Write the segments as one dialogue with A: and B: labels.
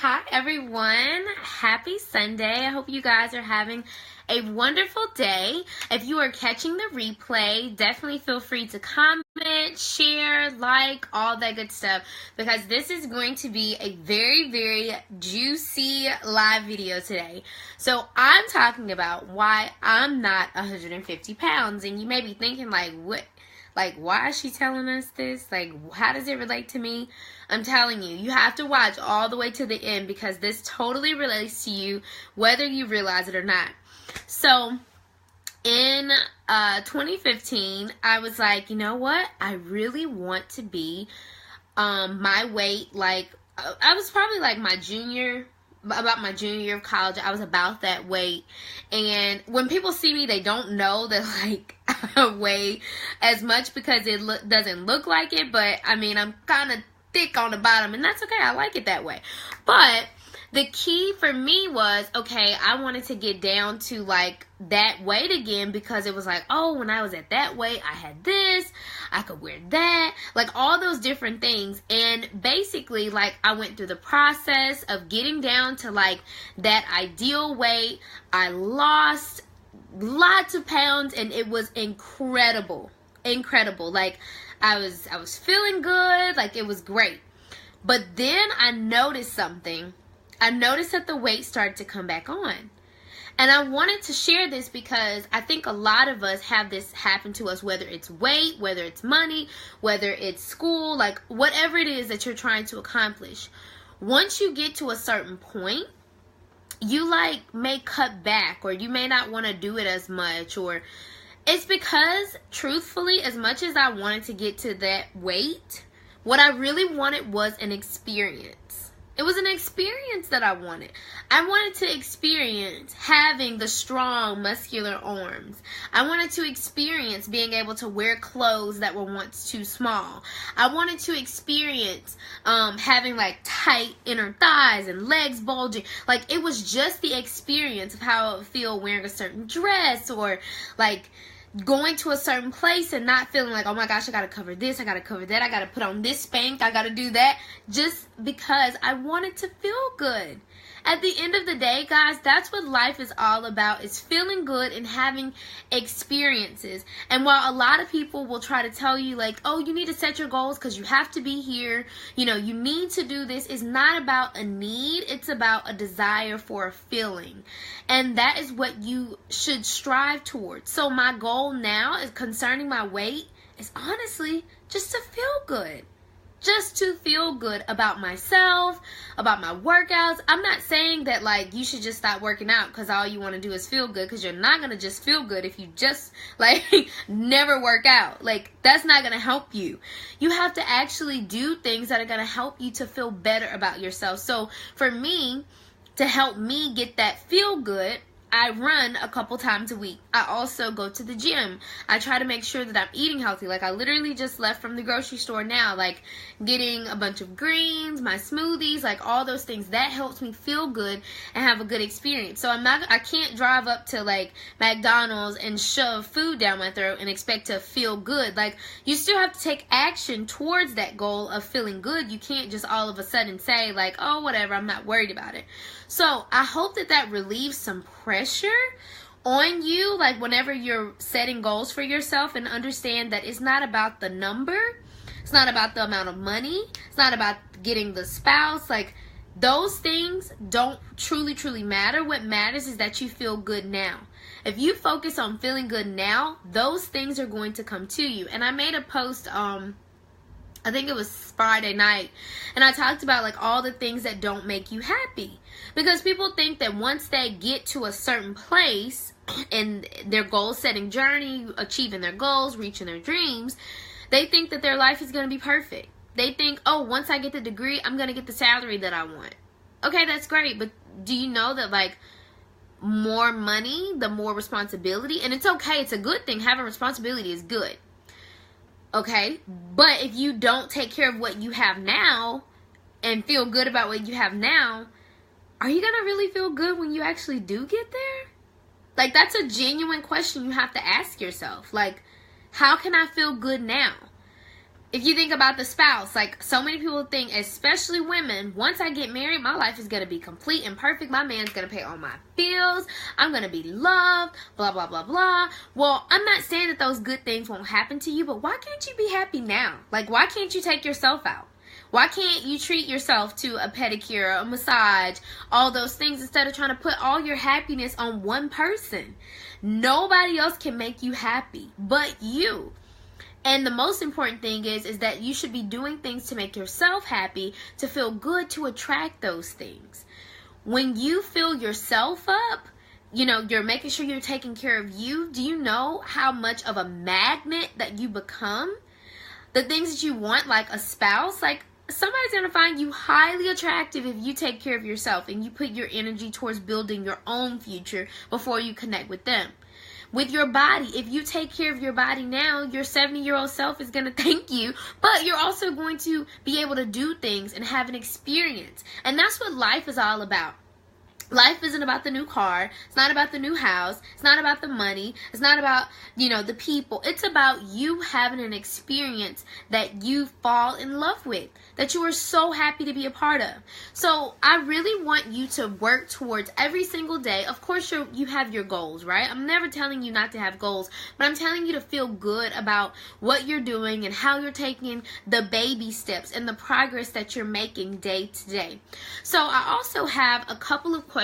A: Hi everyone, happy Sunday. I hope you guys are having a wonderful day. If you are catching the replay, definitely feel free to comment, share, like, all that good stuff, because this is going to be a very juicy live video today. So I'm talking about why I'm not 150 pounds, and you may be thinking like, what? Like, why is she telling us this? Like, how does it relate to me? I'm telling you, you have to watch all the way to the end because this totally relates to you, whether you realize it or not. So, in 2015, I was like, you know what? I really want to be my weight. Like, I was probably like about my junior year of college. I was about that weight, and when people see me, they don't know that like I weigh as much because it doesn't look like it, but I mean, I'm kind of thick on the bottom, and that's okay. I like it that way. But the key for me was, okay, I wanted to get down to like that weight again, because it was like, oh, when I was at that weight, I had this, I could wear that, like all those different things. And basically, like, I went through the process of getting down to like that ideal weight. I lost lots of pounds, and it was incredible. Like, I was feeling good, like it was great. But then I noticed something. I noticed that the weight started to come back on. And I wanted to share this because I think a lot of us have this happen to us, whether it's weight, whether it's money, whether it's school, like whatever it is that you're trying to accomplish. Once you get to a certain point, you like may cut back, or you may not want to do it as much, or it's because, truthfully, as much as I wanted to get to that weight, what I really wanted was an experience. It was an experience that I wanted. I wanted to experience having the strong, muscular arms. I wanted to experience being able to wear clothes that were once too small. I wanted to experience having like tight inner thighs and legs bulging. Like, it was just the experience of how it would feel wearing a certain dress, or like going to a certain place and not feeling like, oh my gosh, I gotta cover this, I gotta cover that, I gotta put on this spank, I gotta do that, just because I wanted to feel good. At the end of the day, guys, that's what life is all about, is feeling good and having experiences. And while a lot of people will try to tell you like, oh, you need to set your goals because you have to be here, you know, you need to do this, it's not about a need, it's about a desire for a feeling. And that is what you should strive towards. So my goal now is, concerning my weight, is honestly just to feel good. Just to feel good about myself, about my workouts. I'm not saying that like you should just stop working out because all you want to do is feel good, because you're not going to just feel good if you just like never work out. Like, that's not going to help you. You have to actually do things that are going to help you to feel better about yourself. So for me, to help me get that feel good, I run a couple times a week. I also go to the gym. I try to make sure that I'm eating healthy. Like, I literally just left from the grocery store now, like getting a bunch of greens, my smoothies, like all those things. That helps me feel good and have a good experience. So I can't drive up to like McDonald's and shove food down my throat and expect to feel good. Like, you still have to take action towards that goal of feeling good. You can't just all of a sudden say like, oh, whatever, I'm not worried about it. So I hope that relieves some pressure on you, like whenever you're setting goals for yourself, and understand that it's not about the number, it's not about the amount of money, it's not about getting the spouse. Like, those things don't truly matter. What matters is that you feel good now. If you focus on feeling good now, those things are going to come to you. And I made a post I think it was Friday night, and I talked about like all the things that don't make you happy, because people think that once they get to a certain place in their goal setting journey, achieving their goals, reaching their dreams, they think that their life is going to be perfect. They think, oh, once I get the degree, I'm going to get the salary that I want. Okay, that's great, but do you know that like more money, the more responsibility, and it's okay, it's a good thing, having responsibility is good. Okay, but if you don't take care of what you have now and feel good about what you have now, are you going to really feel good when you actually do get there? Like, that's a genuine question you have to ask yourself. Like, how can I feel good now? if you think about the spouse, like so many people think, especially women, once I get married, my life is going to be complete and perfect. My man's going to pay all my bills. I'm going to be loved, blah, blah, blah, blah. Well, I'm not saying that those good things won't happen to you, but why can't you be happy now? Like, why can't you take yourself out? Why can't you treat yourself to a pedicure, a massage, all those things, instead of trying to put all your happiness on one person? Nobody else can make you happy but you. And the most important thing is that you should be doing things to make yourself happy, to feel good, to attract those things. When you fill yourself up, you know, you're making sure you're taking care of you. Do you know how much of a magnet that you become? The things that you want, like a spouse, like somebody's going to find you highly attractive if you take care of yourself and you put your energy towards building your own future before you connect with them. With your body, if you take care of your body now, your 70-year-old self is going to thank you, but you're also going to be able to do things and have an experience. And that's what life is all about. Life isn't about the new car. It's not about the new house. It's not about the money. It's not about, you know, the people. It's about you having an experience that you fall in love with, that you are so happy to be a part of. So I really want you to work towards every single day. Of course, you have your goals, right? I'm never telling you not to have goals, but I'm telling you to feel good about what you're doing and how you're taking the baby steps and the progress that you're making day to day. So I also have a couple of questions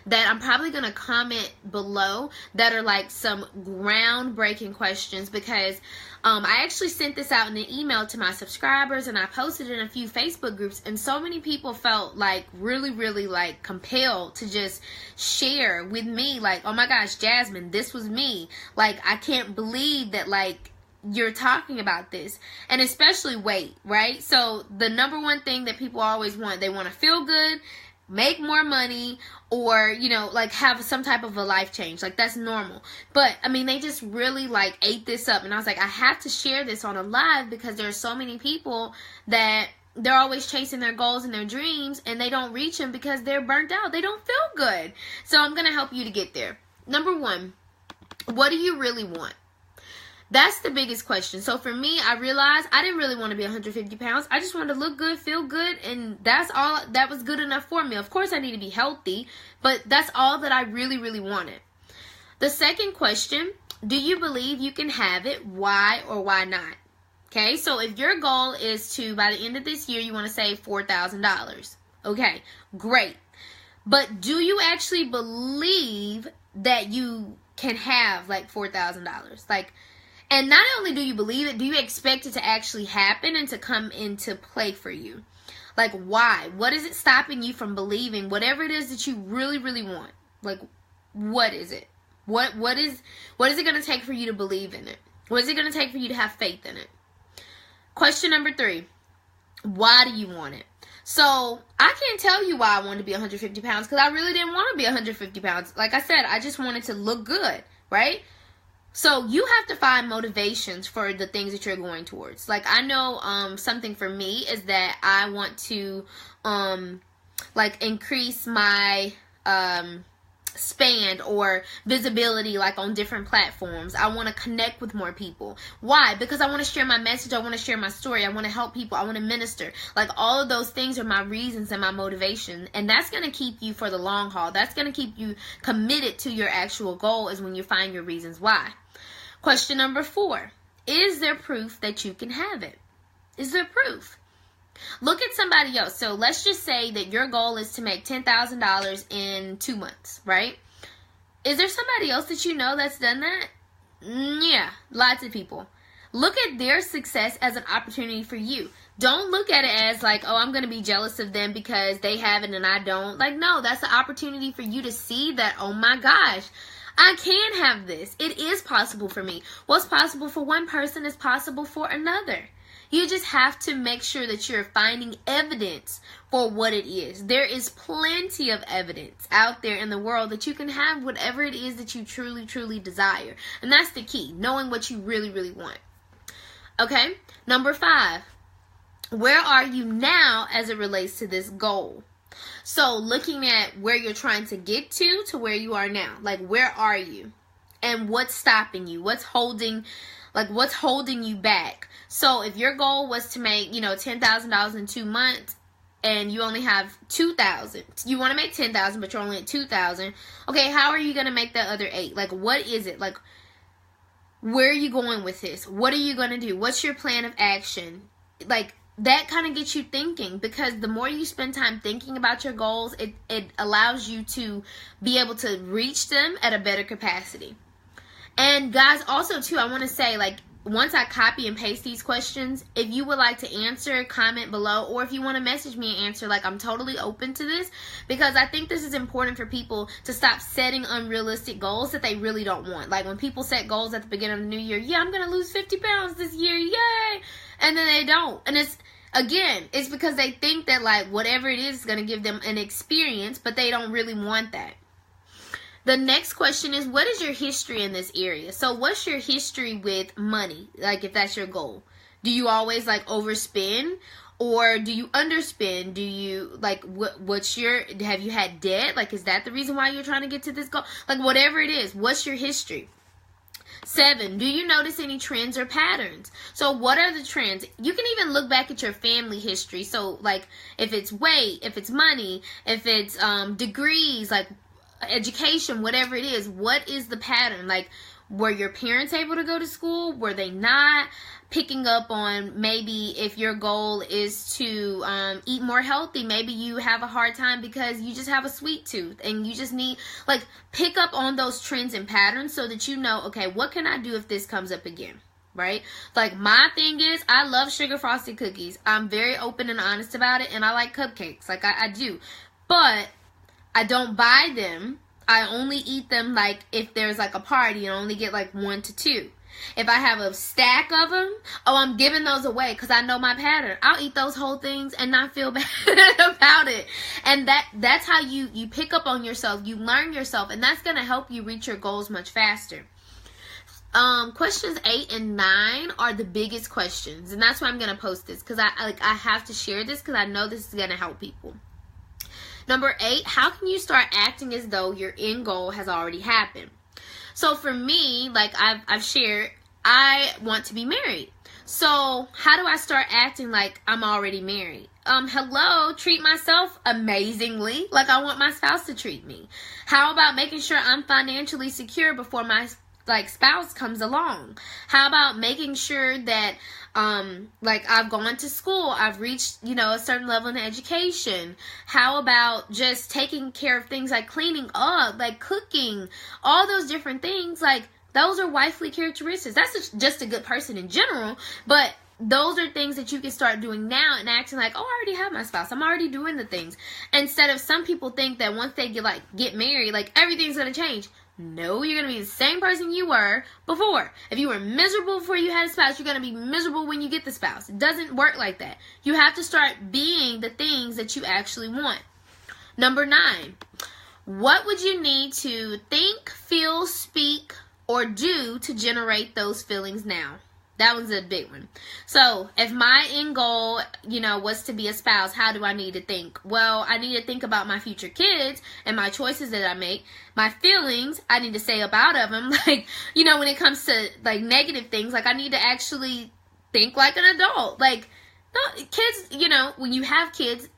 A: that I'm probably going to comment below that are like some groundbreaking questions, because I actually sent this out in an email to my subscribers, and I posted it in a few Facebook groups, and so many people felt like really like compelled to just share with me, like, oh my gosh, Jasmine, this was me. Like, I can't believe that, like, you're talking about this. And especially weight, right? So the number one thing that people always want, they want to feel good, make more money, or, you know, like have some type of a life change. Like, that's normal. But I mean, they just really like ate this up, and I was like, I have to share this on a live, because there are so many people that they're always chasing their goals and their dreams, and they don't reach them because they're burnt out. They don't feel good. So I'm going to help you to get there. Number one, what do you really want? That's the biggest question. So for me, I realized I didn't really want to be 150 pounds. I just wanted to look good, feel good, and that's all that was good enough for me. Of course, I need to be healthy, but that's all that I really wanted. The second question, do you believe you can have it? Why or why not? Okay, so if your goal is to, by the end of this year, you want to save $4,000. Okay, great. But do you actually believe that you can have like $4,000? Like, and not only do you believe it, do you expect it to actually happen and to come into play for you? Like, why? What is it stopping you from believing whatever it is that you really want? Like, what is it? What is it going to take for you to believe in it? What is it going to take for you to have faith in it? Question number 3. Why do you want it? So, I can't tell you why I wanted to be 150 pounds, because I really didn't want to be 150 pounds. Like I said, I just wanted to look good, right? So you have to find motivations for the things that you're going towards. Like, I know something for me is that I want to like increase my span or visibility, like on different platforms. I want to connect with more people. Why? Because I want to share my message. I want to share my story. I want to help people. I want to minister. Like, all of those things are my reasons and my motivation. And that's going to keep you for the long haul. That's going to keep you committed to your actual goal, is when you find your reasons why. Question number 4. Is there proof that you can have it? Is there proof? Look at somebody else. So let's just say that your goal is to make $10,000 in 2 months, right? Is there somebody else that you know that's done that? Yeah, lots of people. Look at their success as an opportunity for you. Don't look at it as like, oh, I'm going to be jealous of them because they have it and I don't. Like, no, that's an opportunity for you to see that, oh my gosh, I can have this. It is possible for me. What's possible for one person is possible for another. You just have to make sure that you're finding evidence for what it is. There is plenty of evidence out there in the world that you can have whatever it is that you truly desire. And that's the key, knowing what you really want. Okay, number 5. Where are you now as it relates to this goal? So looking at where you're trying to get to where you are now. Like, where are you? And what's stopping you? What's holding Like, what's holding you back? So if your goal was to make, $10,000 in 2 months, and you only have 2,000, you want to make 10,000, but you're only at 2,000. Okay, how are you going to make that other 8? Like, what is it? Like, where are you going with this? What are you going to do? What's your plan of action? Like, that kind of gets you thinking, because the more you spend time thinking about your goals, it allows you to be able to reach them at a better capacity. And guys, also too, I want to say, like, once I copy and paste these questions, if you would like to answer, comment below, or if you want to message me and answer, like, I'm totally open to this, because I think this is important for people to stop setting unrealistic goals that they really don't want. Like, when people set goals at the beginning of the new year, yeah, I'm going to lose 50 pounds this year, yay! And then they don't. And it's because they think that, like, whatever it is going to give them an experience, but they don't really want that. The next question is, what is your history in this area? So what's your history with money? Like, if that's your goal. Do you always, like, overspend? Or do you underspend? Do you, like, have you had debt? Like, is that the reason why you're trying to get to this goal? Like, whatever it is, what's your history? 7, do you notice any trends or patterns? So what are the trends? You can even look back at your family history. So, like, if it's weight, if it's money, if it's degrees, like, education, whatever it is, what is the pattern? Like, were your parents able to go to school? Were they not? Picking up on, maybe if your goal is to eat more healthy, maybe you have a hard time because you just have a sweet tooth, and you just need, like, pick up on those trends and patterns so that you know, okay, what can I do if this comes up again? Right? Like, my thing is, I love sugar frosted cookies. I'm very open and honest about it, and I like cupcakes. Like, I do. But I don't buy them. I only eat them, like, if there's, like, a party, and I only get, like, 1 to 2. If I have a stack of them, I'm giving those away because I know my pattern. I'll eat those whole things and not feel bad about it. And that's how you pick up on yourself. You learn yourself, and that's going to help you reach your goals much faster. Questions 8 and 9 are the biggest questions, and that's why I'm going to post this, because I have to share this because I know this is going to help people. Number 8, how can you start acting as though your end goal has already happened? So for me, like I've shared, I want to be married. So how do I start acting like I'm already married? Hello, treat myself amazingly like I want my spouse to treat me. How about making sure I'm financially secure before my spouse comes along? How about making sure that like I've gone to school, I've reached, a certain level in education? How about just taking care of things like cleaning up, like cooking, all those different things? Like, those are wifely characteristics. That's just a good person in general, but those are things that you can start doing now and acting like, oh, I already have my spouse. I'm already doing the things. Instead of, some people think that once they get married, like, everything's going to change. No, you're going to be the same person you were before. If you were miserable before you had a spouse, you're going to be miserable when you get the spouse. It doesn't work like that. You have to start being the things that you actually want. Number 9, what would you need to think, feel, speak, or do to generate those feelings now? That one's a big one. So, if my end goal, was to be a spouse, how do I need to think? Well, I need to think about my future kids and my choices that I make. My feelings, I need to say about of them. Like, when it comes to, like, negative things, like, I need to actually think like an adult. Like, no, kids, when you have kids,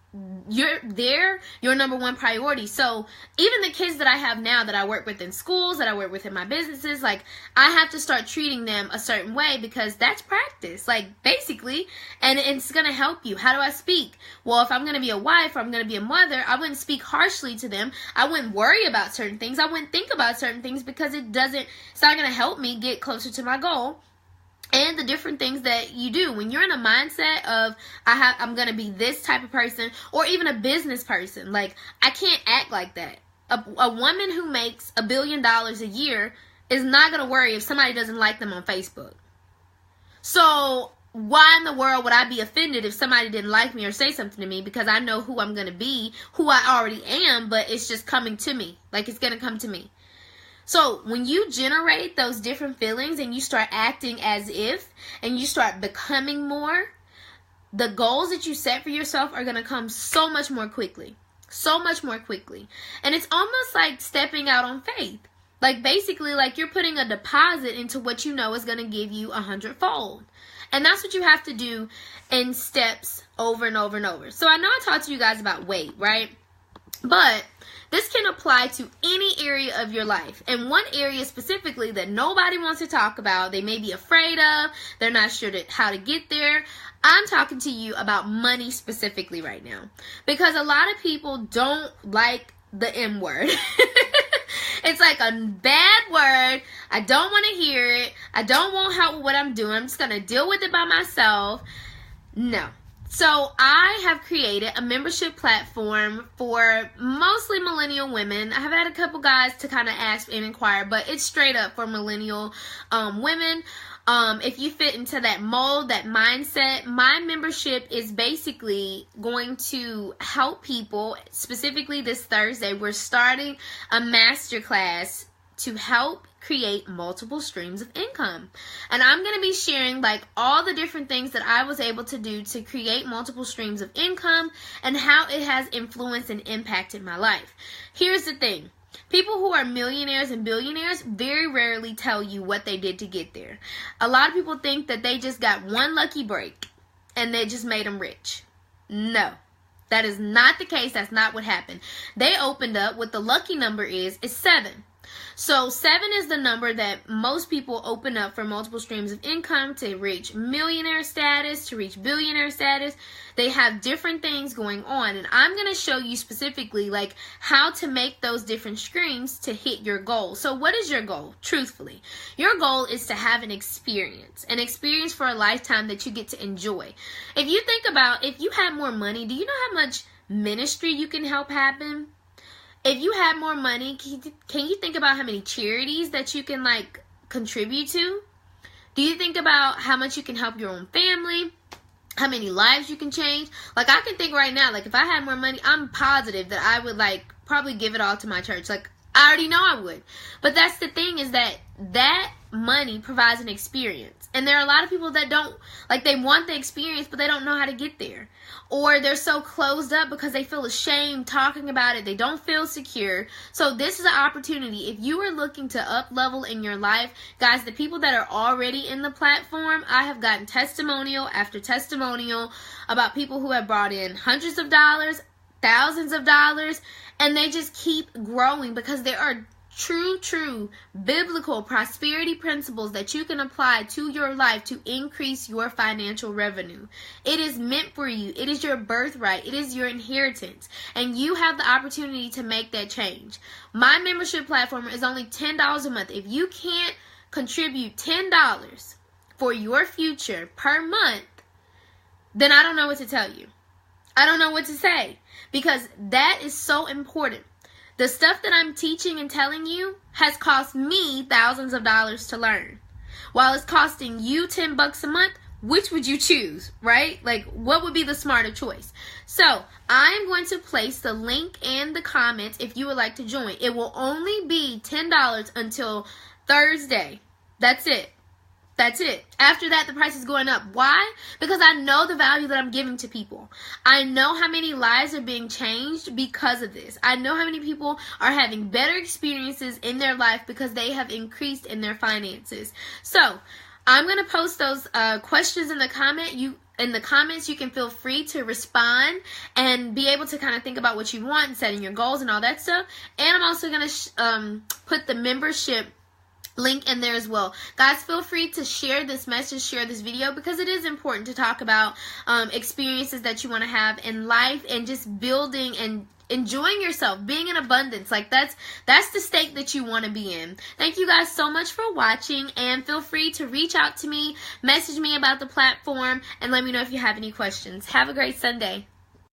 A: they're your number one priority. So even the kids that I have now, that I work with in schools, that I work with in my businesses, like, I have to start treating them a certain way, because that's practice, like, basically, and it's going to help you. How do I speak? Well, if I'm going to be a wife, or I'm going to be a mother, I wouldn't speak harshly to them. I wouldn't worry about certain things. I wouldn't think about certain things, because it's not going to help me get closer to my goal. And the different things that you do when you're in a mindset of, I'm going to be this type of person, or even a business person. Like, I can't act like that. A woman who makes $1 billion a year is not going to worry if somebody doesn't like them on Facebook. So why in the world would I be offended if somebody didn't like me or say something to me? Because I know who I'm going to be, who I already am, but it's just coming to me. Like, it's going to come to me. So when you generate those different feelings and you start acting as if, and you start becoming more, the goals that you set for yourself are going to come so much more quickly. So much more quickly. And it's almost like stepping out on faith. Like basically, like you're putting a deposit into what you know is going to give you 100-fold. And that's what you have to do in steps over and over and over. So I know I talked to you guys about weight, right? But this can apply to any area of your life. And one area specifically that nobody wants to talk about, they may be afraid of, they're not sure how to get there. I'm talking to you about money specifically right now. Because a lot of people don't like the M word. It's like a bad word. I don't want to hear it. I don't want help with what I'm doing. I'm just going to deal with it by myself. No. So I have created a membership platform for mostly millennial women. I have had a couple guys to kind of ask and inquire, but it's straight up for millennial women. If you fit into that mold, that mindset, my membership is basically going to help people. Specifically this Thursday, we're starting a masterclass to help create multiple streams of income. And I'm going to be sharing like all the different things that I was able to do to create multiple streams of income and how it has influenced and impacted my life. Here's the thing. People who are millionaires and billionaires very rarely tell you what they did to get there. A lot of people think that they just got one lucky break and they just made them rich. No, that is not the case. That's not what happened. They opened up, what the lucky number is 7. So 7 is the number that most people open up for multiple streams of income to reach millionaire status, to reach billionaire status. They have different things going on, and I'm going to show you specifically like how to make those different streams to hit your goal. So what is your goal? Truthfully, your goal is to have an experience for a lifetime that you get to enjoy. If you think about, if you had more money, do you know how much ministry you can help happen? If you had more money, can you think about how many charities that you can like contribute to? Do you think about how much you can help your own family? How many lives you can change? Like I can think right now, like if I had more money, I'm positive that I would like probably give it all to my church. Like I already know I would. But that's the thing, is that money provides an experience. And there are a lot of people that don't, like they want the experience, but they don't know how to get there. Or they're so closed up because they feel ashamed talking about it. They don't feel secure. So this is an opportunity. If you are looking to up level in your life, guys, the people that are already in the platform, I have gotten testimonial after testimonial about people who have brought in hundreds of dollars, thousands of dollars, and they just keep growing because there are true biblical prosperity principles that you can apply to your life to increase your financial revenue. It is meant for you. It is your birthright. It is your inheritance. And you have the opportunity to make that change. My membership platform is only $10 a month. If you can't contribute $10 for your future per month, then I don't know what to tell you. I don't know what to say, because that is so important. The stuff that I'm teaching and telling you has cost me thousands of dollars to learn. While it's costing you $10 a month, which would you choose, right? Like, what would be the smarter choice? So, I'm going to place the link in the comments if you would like to join. It will only be $10 until Thursday. That's it. That's it. After that, the price is going up. Why? Because I know the value that I'm giving to people. I know how many lives are being changed because of this. I know how many people are having better experiences in their life because they have increased in their finances. So, I'm going to post those questions in the comments. You can feel free to respond and be able to kind of think about what you want and setting your goals and all that stuff. And I'm also going to put the membership link in there as well. Guys, feel free to share this message, share this video, because it is important to talk about experiences that you want to have in life and just building and enjoying yourself, being in abundance. Like that's the state that you want to be in. Thank you guys so much for watching, and feel free to reach out to me, message me about the platform, and let me know if you have any questions. Have a great Sunday.